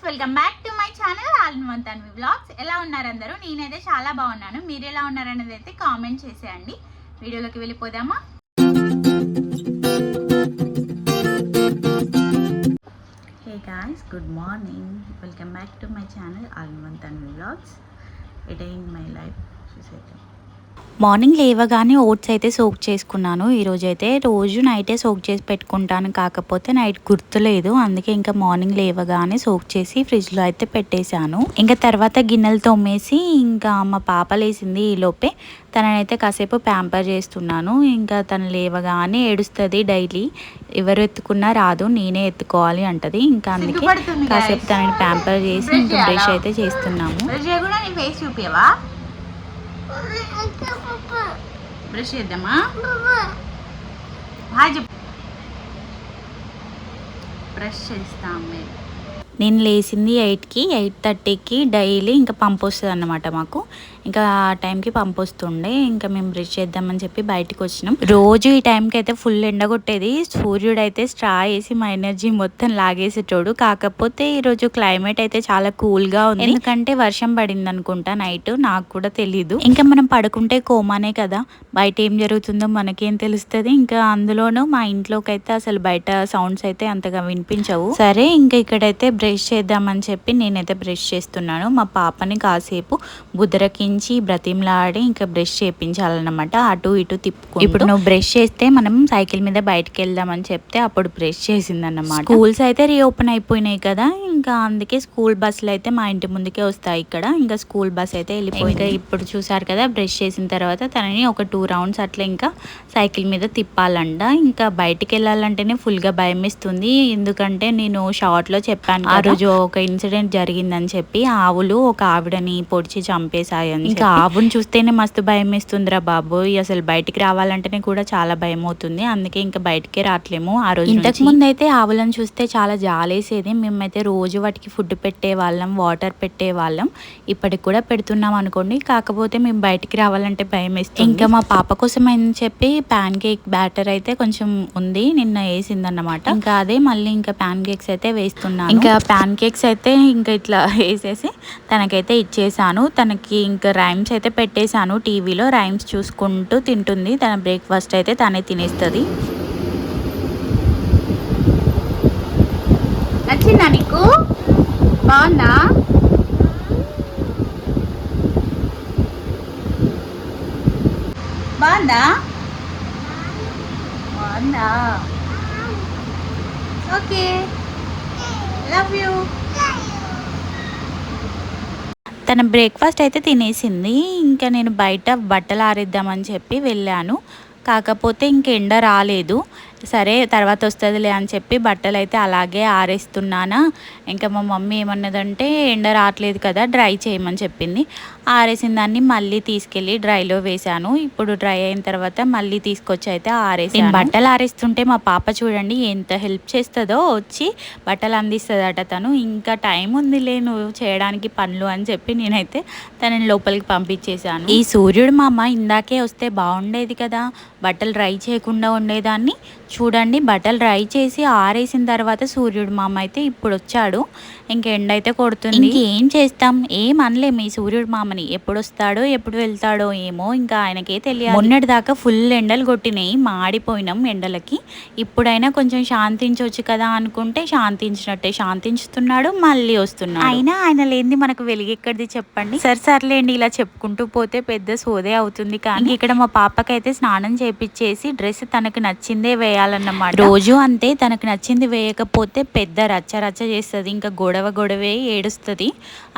Welcome back to my channel all in one Tanvi vlogs. ఎలా ఉన్నారు అందరూ? నేనైతే చాలా బాగున్నాను. మీరు ఎలా ఉన్నారనేది అయితే కామెంట్ చేసేయండి. వీడియోలోకి వెళ్ళిపోదామా? Hey guys, good morning. Welcome back to my channel all in one Tanvi vlogs. A day in my life చూసేద్దాం. మార్నింగ్ లేవగానే ఓట్స్ అయితే సోక్ చేసుకున్నాను. ఈరోజైతే రోజు నైటే సోక్ చేసి పెట్టుకుంటాను, కాకపోతే నైట్ గుర్తులేదు, అందుకే ఇంకా మార్నింగ్ లేవగానే సోక్ చేసి ఫ్రిడ్జ్లో అయితే పెట్టేశాను. ఇంకా తర్వాత గిన్నెలు తోమేసి ఇంకా మా పాప లేసింది. ఈలోపే తననైతే కాసేపు ప్యాంపర్ చేస్తున్నాను. ఇంకా తను లేవగానే ఏడుస్తుంది డైలీ. ఎవరు ఎత్తుకున్నా రాదు, నేనే ఎత్తుకోవాలి అంటది. ఇంకా అందుకే కాసేపు తనని ప్యాంపర్ చేసి ఇంకా బ్రష్ అయితే చేస్తున్నాము. బ్రష్ చేద్దామా? బ్రష్ చేస్తాం మేము. నేను లేచింది 8కి, 8:30కి డైలీ ఇంకా పంపు వస్తుంది అన్నమాట మాకు. ఇంకా ఆ టైంకి పంపు వస్తుండే. ఇంకా మేము బ్రష్ చేద్దామని చెప్పి బయటకు వచ్చినాం. రోజు ఈ టైంకి అయితే ఫుల్ ఎండ కొట్టేది. సూర్యుడు అయితే స్ట్రా వేసి మా ఎనర్జీ మొత్తం లాగేసేటోడు. కాకపోతే ఈరోజు క్లైమేట్ అయితే చాలా కూల్గా ఉంది, ఎందుకంటే వర్షం పడింది అనుకుంటా నైట్, నాకు కూడా తెలీదు. ఇంకా మనం పడుకుంటే కోమానే కదా, బయట ఏం జరుగుతుందో మనకేం తెలుస్తుంది. ఇంకా అందులోనూ మా ఇంట్లోకి అయితే అసలు బయట సౌండ్స్ అయితే అంతగా వినిపించవు. సరే ఇంకా ఇక్కడైతే బ్రష్ చేద్దామని చెప్పి నేనైతే బ్రష్ చేస్తున్నాను. మా పాపని కాసేపు బుదరకించి బ్రతిమలాడి ఇంకా బ్రష్ చేయించాలన్నమాట, అటు ఇటు తిప్పుకుంటూ. ఇప్పుడు నువ్వు బ్రష్ చేస్తే మనం సైకిల్ మీద బయటకు వెళ్దామని చెప్తే అప్పుడు బ్రష్ చేసిందన్నమాట. స్కూల్స్ అయితే రీఓపెన్ అయిపోయినాయి కదా, ఇంకా అందుకే స్కూల్ బస్సులు అయితే మా ఇంటి ముందుకే వస్తాయి ఇక్కడ. ఇంకా స్కూల్ బస్ అయితే వెళ్ళిపోయింది. ఇంకా ఇప్పుడు చూసారు కదా, బ్రష్ చేసిన తర్వాత తనని ఒక 2 రౌండ్స్ అట్లా ఇంకా సైకిల్ మీద తిప్పాలంట. ఇంకా బయటికి వెళ్ళాలంటేనే ఫుల్గా భయం ఇస్తుంది, ఎందుకంటే నేను షార్ట్లో చెప్పాను ఆ రోజు ఒక ఇన్సిడెంట్ జరిగిందని చెప్పి. ఆవులు ఒక ఆవిడని పొడిచి చంపేశాయని. ఇంకా ఆవుని చూస్తేనే మస్తు భయం వేస్తుందిరా బాబోయ్, అసలు బయటికి రావాలంటేనే కూడా చాలా భయం అవుతుంది, అందుకే ఇంకా బయటికే రావట్లేము ఆ రోజు. ఇంతకు ముందు అయితే ఆవులను చూస్తే చాలా జాలేసేది. మేమైతే రోజు వాటికి ఫుడ్ పెట్టే వాళ్ళం, వాటర్ పెట్టే వాళ్ళం, ఇప్పటికి కూడా పెడుతున్నాం అనుకోండి. కాకపోతే మేము బయటికి రావాలంటే భయం వేస్తుంది. ఇంకా మా పాప కోసం అని చెప్పి ప్యాన్ కేక్ బ్యాటర్ అయితే కొంచెం ఉంది, నిన్న వేసిందన్నమాట. ఇంకా అదే మళ్ళీ ఇంకా ప్యాన్ కేక్స్ అయితే వేస్తున్నాను. ఇంకా ప్యాన్ కేక్స్ అయితే ఇంకా ఇట్లా వేసేసి తనకైతే ఇచ్చేసాను. తనకి ఇంకా రైమ్స్ అయితే పెట్టేశాను, టీవీలో రైమ్స్ చూసుకుంటూ తింటుంది. తన బ్రేక్ఫాస్ట్ అయితే తనే తినేస్తుంది. నచ్చిందా నీకు? బాగుందా? బాగుందా? బాగుందా? Okay, love you. తన బ్రేక్ఫాస్ట్ అయితే తినేసింది. ఇంకా నేను బయట బట్టలు ఆరేద్దామని చెప్పి వెళ్ళాను, కాకపోతే ఇంక ఎండ రాలేదు. సరే తర్వాత వస్తుందిలే అని చెప్పి బట్టలు అయితే అలాగే ఆరేస్తున్నానా. ఇంకా మా మమ్మీ ఏమన్నదంటే ఎండ రావట్లేదు కదా డ్రై చేయమని చెప్పింది. ఆరేసిన దాన్ని మళ్ళీ తీసుకెళ్ళి డ్రైలో వేశాను. ఇప్పుడు డ్రై అయిన తర్వాత మళ్ళీ తీసుకొచ్చి అయితే ఆరేసాను. బట్టలు ఆరేస్తుంటే మా పాప చూడండి ఎంత హెల్ప్ చేస్తుందో, వచ్చి బట్టలు అందిస్తుందట తను. ఇంకా టైం ఉందిలే నువ్వు చేయడానికి పనులు అని చెప్పి నేనైతే తనని లోపలికి పంపించేశాను. ఈ సూర్యుడు మామ ఇందాకే వస్తే బాగుండేది కదా, బట్టలు డ్రై చేయకుండా ఉండేదాన్ని. చూడండి బట్టలు డ్రై చేసి ఆరేసిన తర్వాత సూర్యుడు మామ అయితే ఇప్పుడు వచ్చాడు. ఇంక ఎండ అయితే కొడుతుంది. ఇంకేం చేస్తాం, ఏం అనలేము ఈ సూర్యుడు మామని. ఎప్పుడు వస్తాడో ఎప్పుడు వెళ్తాడో ఏమో, ఇంకా ఆయనకే తెలియాలి. మొన్నటి దాకా ఫుల్ ఎండలు కొట్టినాయి, మాడిపోయినాం ఎండలకి. ఇప్పుడైనా కొంచెం శాంతించవచ్చు కదా అనుకుంటే శాంతించినట్టే శాంతించుతున్నాడు, మళ్ళీ వస్తున్నాడు. అయినా ఆయన లేనిది మనకు వెలుగెక్కడిది చెప్పండి. సర్లేండి, ఇలా చెప్పుకుంటూ పోతే పెద్ద సోదే అవుతుంది. కానీ ఇక్కడ మా పాపకైతే స్నానం చేపించేసి డ్రెస్ తనకు నచ్చిందే వేయాలన్నమాట. రోజు అంతే, తనకు నచ్చింది వేయకపోతే పెద్ద రచ్చ రచ్చ చేస్తుంది, ఇంకా గొడవే ఏడుస్తుంది.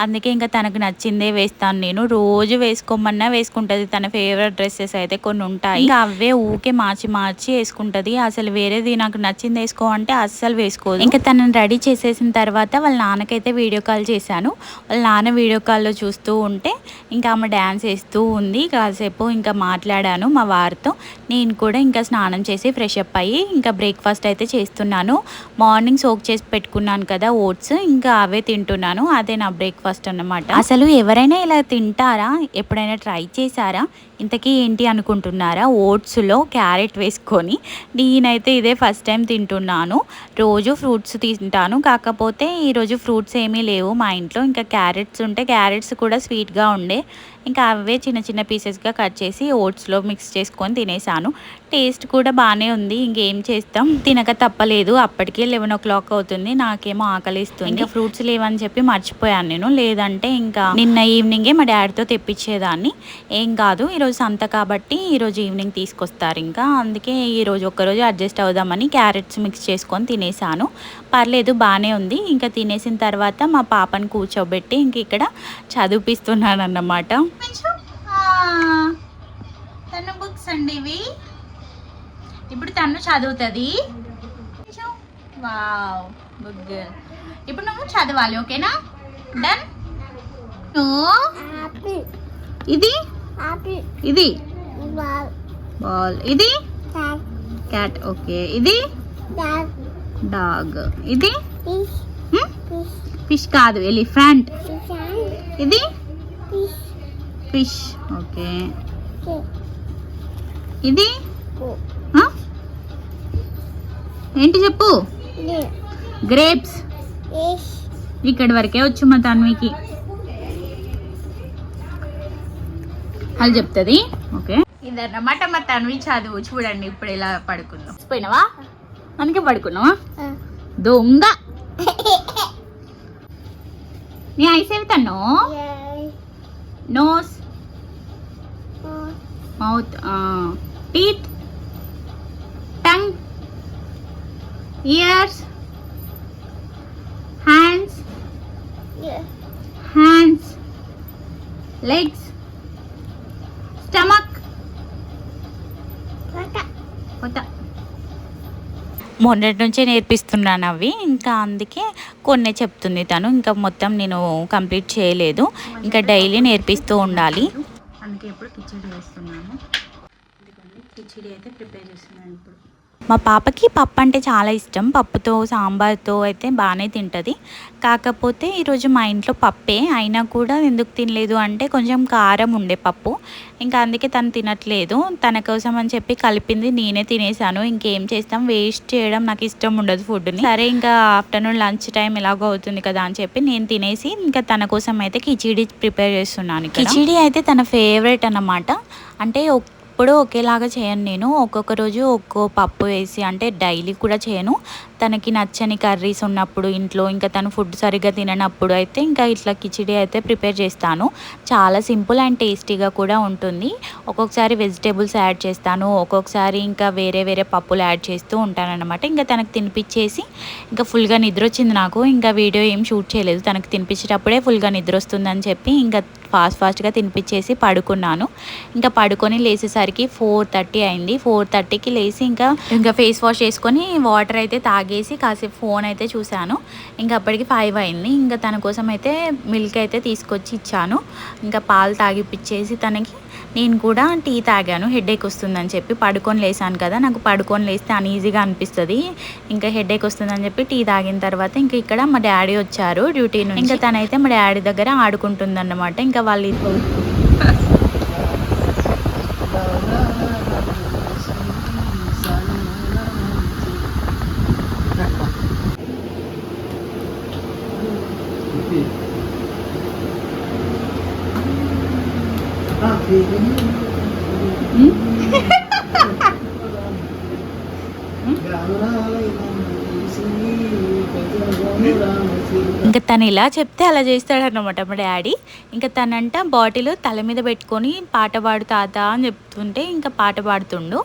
అందుకే ఇంకా తనకు నచ్చిందే వేస్తాను నేను. రోజు వేసుకోమన్నా వేసుకుంటుంది. తన ఫేవరెట్ డ్రెస్సెస్ అయితే కొన్ని ఉంటాయి, ఇంకా అవే ఊకే మార్చి వేసుకుంటుంది. అసలు వేరేది నాకు నచ్చింది వేసుకో అంటే అస్సలు వేసుకోదు. ఇంకా తనని రెడీ చేసేసిన తర్వాత వాళ్ళ నాన్నకైతే వీడియో కాల్ చేశాను. వాళ్ళ నాన్న వీడియో కాల్లో చూస్తూ ఉంటే ఇంకా ఆమె డ్యాన్స్ వేస్తూ ఉంది. కాసేపు ఇంకా మాట్లాడాను మా వారితో. నేను కూడా ఇంకా స్నానం చేసి ఫ్రెష్ అప్ అయ్యి అయిపోయాయి. ఇంకా బ్రేక్ఫాస్ట్ అయితే చేస్తున్నాను. మార్నింగ్ సోక్ చేసి పెట్టుకున్నాను కదా ఓట్స్, ఇంకా అవే తింటున్నాను. అదే నా బ్రేక్ఫాస్ట్ అన్నమాట. అసలు ఎవరైనా ఇలా తింటారా? ఎప్పుడైనా ట్రై చేశారా? ఇంతకీ ఏంటి అనుకుంటున్నారా? ఓట్స్లో క్యారెట్ వేసుకొని. నేనైతే ఇదే ఫస్ట్ టైం తింటున్నాను. రోజు ఫ్రూట్స్ తింటాను, కాకపోతే ఈరోజు ఫ్రూట్స్ ఏమీ లేవు మా ఇంట్లో. ఇంకా క్యారెట్స్ ఉంటే క్యారెట్స్ కూడా స్వీట్గా ఉండే, ఇంకా అవే చిన్న చిన్న పీసెస్గా కట్ చేసి ఓట్స్లో మిక్స్ చేసుకొని తినేసాను. టేస్ట్ కూడా బాగానే ఉంది. ఇంకేం చేస్తాం, తినక తప్పలేదు. అప్పటికే 11 o'clock అవుతుంది. నాకేమో ఆకలిస్తుంది. ఇంకా ఫ్రూట్స్ లేవని చెప్పి మర్చిపోయాను నేను. లేదంటే ఇంకా నిన్న ఈవినింగే మా డాడీతో తెప్పించేదాన్ని. ఏం కాదు, ఈరోజు సంత కాబట్టి ఈరోజు ఈవినింగ్ తీసుకొస్తారు. ఇంకా అందుకే ఈరోజు ఒక్కరోజు అడ్జస్ట్ అవుదామని క్యారెట్స్ మిక్స్ చేసుకొని తినేసాను. పర్లేదు, బాగానే ఉంది. ఇంకా తినేసిన తర్వాత మా పాపని కూర్చోబెట్టి ఇంక ఇక్కడ చదివిపిస్తున్నాను అన్నమాట. తను బుక్స్ అండి ఇవి. ఇప్పుడు తను చదువుతుంది. Wow, good girl. ఇప్పుడు నువ్వు చదవాలి, ఓకేనా? డన్. ఇది ఇది బాల్, ఇది క్యాట్, ఓకే. ఇది డాగ్, ఇది ఫిష్ కాదు, ఎలిఫెంట్. ఇది ఫిష్, ఓకే. ఇది ఏంటి చెప్పు? గ్రేప్స్. ఇక్కడి వరకే వచ్చు మా తన్వికి, అది చెప్తుంది. ఓకే, ఇదన్నమాట మా తన్వి చదువు. చూడండి ఇప్పుడు ఎలా పడుకుందాం. పోయినావా? అందుకే పడుకున్నావా? దొంగ. నీ ఐస్ ఏవి తన్ను? Nose, mouth, teeth, tongue, ears, hands, legs, stomach. మొన్నటి నుంచే నేర్పిస్తున్నాను అవి, ఇంకా అందుకే కొన్ని చెప్తుంది తను. ఇంకా మొత్తం నేను కంప్లీట్ చేయలేదు, ఇంకా డైలీ నేర్పిస్తూ ఉండాలి. అందుకే ఇప్పుడు కిచిడి వేస్తున్నాను. కిచిడి అయితే ప్రిపేర్ చేస్తున్నాను ఇప్పుడు. మా పాపకి పప్పు అంటే చాలా ఇష్టం. పప్పుతో సాంబార్తో అయితే బాగానే తింటుంది. కాకపోతే ఈరోజు మా ఇంట్లో పప్పే అయినా కూడా ఎందుకు తినలేదు అంటే కొంచెం కారం ఉండే పప్పు, ఇంకా అందుకే తను తినట్లేదు. తన కోసం అని చెప్పి కలిపింది నేనే తినేసాను. ఇంకేం చేస్తాం, వేస్ట్ చేయడం నాకు ఇష్టం ఉండదు ఫుడ్ని. సరే, ఇంకా ఆఫ్టర్నూన్ లంచ్ టైం ఎలాగో అవుతుంది కదా అని చెప్పి నేను తినేసి ఇంకా తన కోసం అయితే కిచిడి ప్రిపేర్ చేస్తున్నాను. కిచిడి అయితే తన ఫేవరెట్ అన్నమాట. అంటే ఎప్పుడూ ఒకేలాగా చేయను నేను, ఒక్కొక్క రోజు ఒక్కో పప్పు వేసి, అంటే డైలీ కూడా చేయను. తనకి నచ్చని కర్రీస్ ఉన్నప్పుడు ఇంట్లో, ఇంకా తను ఫుడ్ సరిగ్గా తిననప్పుడు అయితే ఇంకా ఇట్లా కిచిడి అయితే ప్రిపేర్ చేస్తాను. చాలా సింపుల్ అండ్ టేస్టీగా కూడా ఉంటుంది. ఒక్కొక్కసారి వెజిటేబుల్స్ యాడ్ చేస్తాను, ఒక్కొక్కసారి ఇంకా వేరే వేరే పప్పులు యాడ్ చేస్తూ ఉంటాను అనమాట. ఇంకా తనకు తినిపించేసి ఇంకా ఫుల్గా నిద్ర వచ్చింది నాకు. ఇంకా వీడియో ఏం షూట్ చేయలేదు, తనకు తినిపించేటప్పుడే ఫుల్గా నిద్ర వస్తుందని చెప్పి ఇంకా ఫాస్ట్గా తినిపించేసి పడుకున్నాను. ఇంకా పడుకొని లేచేసరికి 4:30 అయింది. 4:30కి లేచి ఇంకా ఫేస్ వాష్ చేసుకొని వాటర్ అయితే తాగేసి కాసేపు ఫోన్ అయితే చూశాను. ఇంకా అప్పటికి 5 అయింది. ఇంకా తన కోసం అయితే మిల్క్ అయితే తీసుకొచ్చి ఇచ్చాను. ఇంకా పాలు తాగిపిచ్చేసి తనకి నేను కూడా టీ తాగాను. హెడేక్ వస్తుందని చెప్పి పడుకొని లేసాను కదా, నాకు పడుకొని లేస్తే అన్ఈజీగా అనిపిస్తుంది. ఇంకా హెడేక్ వస్తుందని చెప్పి టీ తాగిన తర్వాత ఇంకా ఇక్కడ మా డాడీ వచ్చారు డ్యూటీ నుంచి. ఇంకా తనైతే మా డాడీ దగ్గర ఆడుకుంటుంది అన్నమాట. ఇంకా వాళ్ళు ఇంకా తను ఇలా చెప్తే అలా చేస్తాడన్నమాట మా డాడీ. ఇంకా తనంట బాటిల్ తల మీద పెట్టుకొని పాట పాడు తాత అని చెప్తుంటే ఇంకా పాట పాడుతుండు.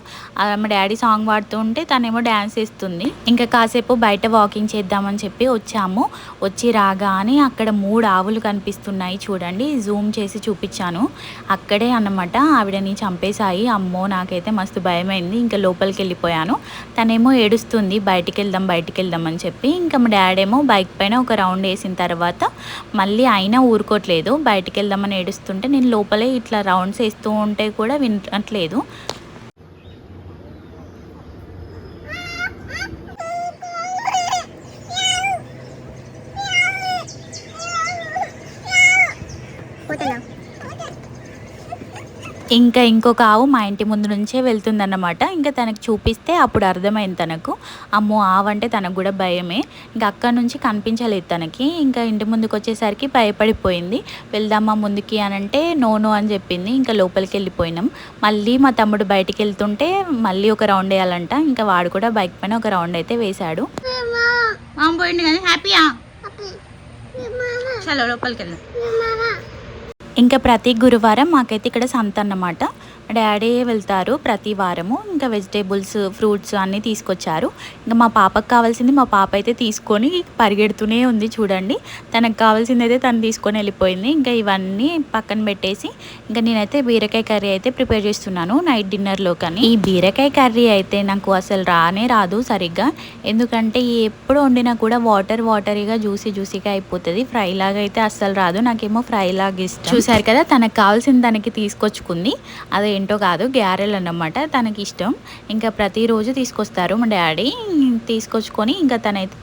మా డాడీ సాంగ్ పాడుతూ ఉంటే తనేమో డ్యాన్స్ చేస్తుంది. ఇంకా కాసేపు బయట వాకింగ్ చేద్దామని చెప్పి వచ్చాము. వచ్చి రాగానే అక్కడ 3 ఆవులు కనిపిస్తున్నాయి చూడండి, జూమ్ చేసి చూపించాను. అక్కడే అన్నమాట ఆవిడని చంపేశాయి. అమ్మో, నాకైతే మస్తు భయమైంది. ఇంకా లోపలికి వెళ్ళిపోయాను. తనేమో ఏడుస్తుంది బయటికి వెళ్దాం అని చెప్పి. ఇంకా మా డాడీ ఏమో బైక్ పైన ఒక రౌండ్ వేసిన తర్వాత మళ్ళీ అయినా ఊరుకోవట్లేదు. బయటికి వెళ్దామని ఏడుస్తుంటే నేను లోపలే ఇట్లా రౌండ్స్ వేస్తూ ఉంటే కూడా వినట్లేదు. ఇంకా ఇంకొక ఆవు మా ఇంటి ముందు నుంచే వెళ్తుందన్నమాట. ఇంకా తనకు చూపిస్తే అప్పుడు అర్థమైంది తనకు, అమ్మో ఆవు అంటే తనకు కూడా భయమే. ఇంకా అక్కడి నుంచి కనిపించలేదు తనకి. ఇంకా ఇంటి ముందుకు వచ్చేసరికి భయపడిపోయింది. వెళ్దామా ముందుకి అని అంటే నో అని చెప్పింది. ఇంకా లోపలికి వెళ్ళిపోయినాం. మళ్ళీ మా తమ్ముడు బయటికి వెళ్తుంటే మళ్ళీ ఒక రౌండ్ వేయాలంట. ఇంకా వాడు కూడా బైక్ పైన ఒక రౌండ్ అయితే వేశాడు. పోయింది కానీ హ్యాపీయా? చలో లోపలికి వెళ్దాం. ఇంకా ప్రతి గురువారం మాకైతే ఇక్కడ సంత అన్నమాట. డాడీ వెళ్తారు ప్రతి వారము. ఇంకా వెజిటేబుల్స్, ఫ్రూట్స్ అన్నీ తీసుకొచ్చారు. ఇంకా మా పాపకు కావాల్సింది మా పాప అయితే తీసుకొని పరిగెడుతూనే ఉంది చూడండి. తనకు కావాల్సింది అయితే తను తీసుకొని వెళ్ళిపోయింది. ఇంకా ఇవన్నీ పక్కన పెట్టేసి ఇంకా నేనైతే బీరకాయ కర్రీ అయితే ప్రిపేర్ చేస్తున్నాను నైట్ డిన్నర్లో. కానీ ఈ బీరకాయ కర్రీ అయితే నాకు అసలు రానే రాదు సరిగ్గా. ఎందుకంటే ఎప్పుడు వండినా కూడా వాటరీగా జ్యూసీగా అయిపోతుంది. ఫ్రై లాగా అయితే అస్సలు రాదు. నాకేమో ఫ్రై లాగా ఇష్టం. చూసారు కదా, తనకు కావాల్సింది తనకి తీసుకొచ్చుకుంది. అదే ఏంటో కాదు, గ్యారెల్ అన్నమాట తనకి ఇష్టం. ఇంకా ప్రతిరోజు తీసుకొస్తారు మా డాడీ. తీసుకొచ్చుకొని ఇంకా తనైతే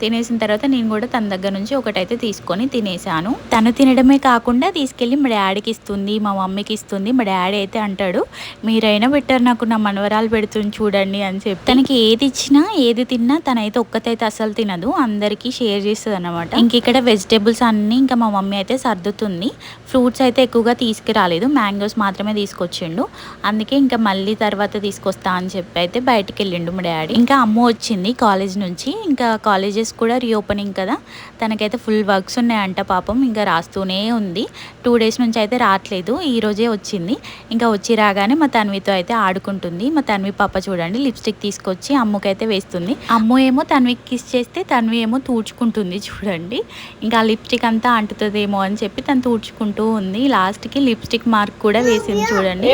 తినేసిన తర్వాత నేను కూడా తన దగ్గర నుంచి ఒకటైతే తీసుకొని తినేసాను. తను తినడమే కాకుండా తీసుకెళ్ళి మా డాడీకి ఇస్తుంది, మా మమ్మీకి ఇస్తుంది. మా డాడీ అయితే అంటాడు, మీరైనా బెటర్ నాకు నా మనవరాలు పెడుతుంది చూడండి అని చెప్పి. తనకి ఏది ఇచ్చినా ఏది తిన్నా తనైతే ఒక్కతైతే అసలు తినదు, అందరికీ షేర్ చేస్తుంది అన్నమాట. ఇంక ఇక్కడ వెజిటేబుల్స్ అన్నీ ఇంకా మా మమ్మీ అయితే సర్దుతుంది. ఫ్రూట్స్ అయితే ఎక్కువగా తీసుకురాలేదు, మ్యాంగోస్ మాత్రమే తీసుకొచ్చిండు. అందుకే ఇంకా మళ్ళీ తర్వాత తీసుకొస్తా అని చెప్పి అయితే బయటికి వెళ్ళిండు మా డాడీ. ఇంకా అమ్మ వచ్చింది కాలేజ్ నుంచి. ఇంకా కాలేజెస్ కూడా రీఓపెనింగ్ కదా, తనకైతే ఫుల్ వర్క్స్ ఉన్నాయంట పాపం. ఇంకా రాస్తూనే ఉంది. 2 days నుంచి అయితే రావట్లేదు, ఈ రోజే వచ్చింది. ఇంకా వచ్చి రాగానే మా తన్వితో అయితే ఆడుకుంటుంది. మా తన్వి పాప చూడండి లిప్స్టిక్ తీసుకొచ్చి అమ్మకైతే వేస్తుంది. అమ్మ ఏమో తన్వికి కిస్ చేస్తే తన్వి ఏమో తూడ్చుకుంటుంది చూడండి. ఇంకా లిప్స్టిక్ అంతా అంటుతుందేమో అని చెప్పి తను తూడ్చుకుంటూ ఉంది. లాస్ట్కి లిప్స్టిక్ మార్క్ కూడా వేసింది చూడండి.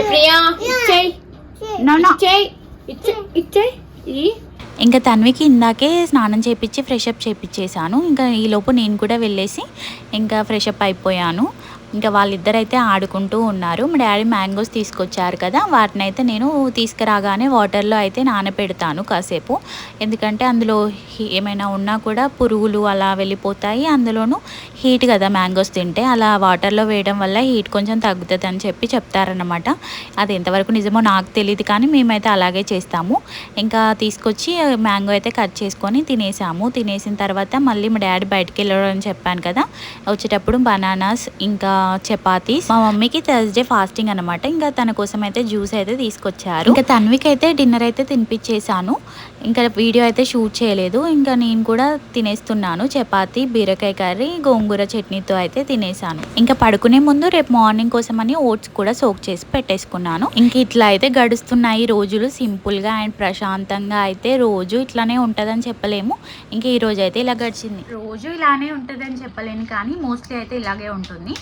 ఇంకా తన్వికి ఇందాకే స్నానం చేపించి ఫ్రెషప్ చేపించేసాను. ఇంకా ఈలోపు నేను కూడా వెళ్ళేసి ఇంకా ఫ్రెషప్ అయిపోయాను. ఇంకా వాళ్ళిద్దరైతే ఆడుకుంటూ ఉన్నారు. మా డాడీ మ్యాంగోస్ తీసుకొచ్చారు కదా, వాటిని అయితే నేను తీసుకురాగానే వాటర్లో అయితే నానపెడతాను కాసేపు. ఎందుకంటే అందులో ఏమైనా ఉన్నా కూడా పురుగులు అలా వెళ్ళిపోతాయి. అందులోనూ హీట్ కదా మ్యాంగోస్ తింటే, అలా వాటర్లో వేయడం వల్ల హీట్ కొంచెం తగ్గుతుంది అని చెప్పి చెప్తారనమాట. అది ఎంతవరకు నిజమో నాకు తెలియదు, కానీ మేమైతే అలాగే చేస్తాము. ఇంకా తీసుకొచ్చి మ్యాంగో అయితే కట్ చేసుకొని తినేసాము. తినేసిన తర్వాత మళ్ళీ మా డాడీ బయటకు వెళ్ళడం అని చెప్పాను కదా, వచ్చేటప్పుడు బనానాస్ ఇంకా చపాతీస్. మా మమ్మీకి థర్స్డే ఫాస్టింగ్ అనమాట. ఇంకా తన కోసం అయితే జ్యూస్ అయితే తీసుకొచ్చారు. ఇంకా తన్వికి అయితే డిన్నర్ అయితే తినిపించేసాను. ఇంకా వీడియో అయితే షూట్ చేయలేదు. ఇంకా నేను కూడా తినేస్తున్నాను. చపాతీ, బీరకాయ కర్రీ, గోంగూర చట్నీతో అయితే తినేసాను. ఇంకా పడుకునే ముందు రేపు మార్నింగ్ కోసం అని ఓట్స్ కూడా సోక్ చేసి పెట్టేసుకున్నాను. ఇంక ఇట్లా అయితే గడుస్తున్నాయి రోజులు. సింపుల్గా అండ్ ప్రశాంతంగా అయితే రోజు ఇట్లానే ఉంటుందని చెప్పలేము. ఇంకా ఈ రోజు అయితే ఇలా గడిచింది. రోజు ఇలానే ఉంటుందని చెప్పలేను, కానీ మోస్ట్లీ అయితే ఇలాగే ఉంటుంది.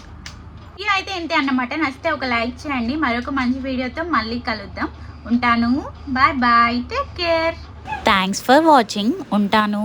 ఇది అయితే ఇంతే అన్నమాట. నచ్చితే ఒక లైక్ చేయండి. మరొక మంచి వీడియోతో మళ్ళీ కలుద్దాం. ఉంటాను. Bye bye, take care. Thanks for watching. ఉంటాను.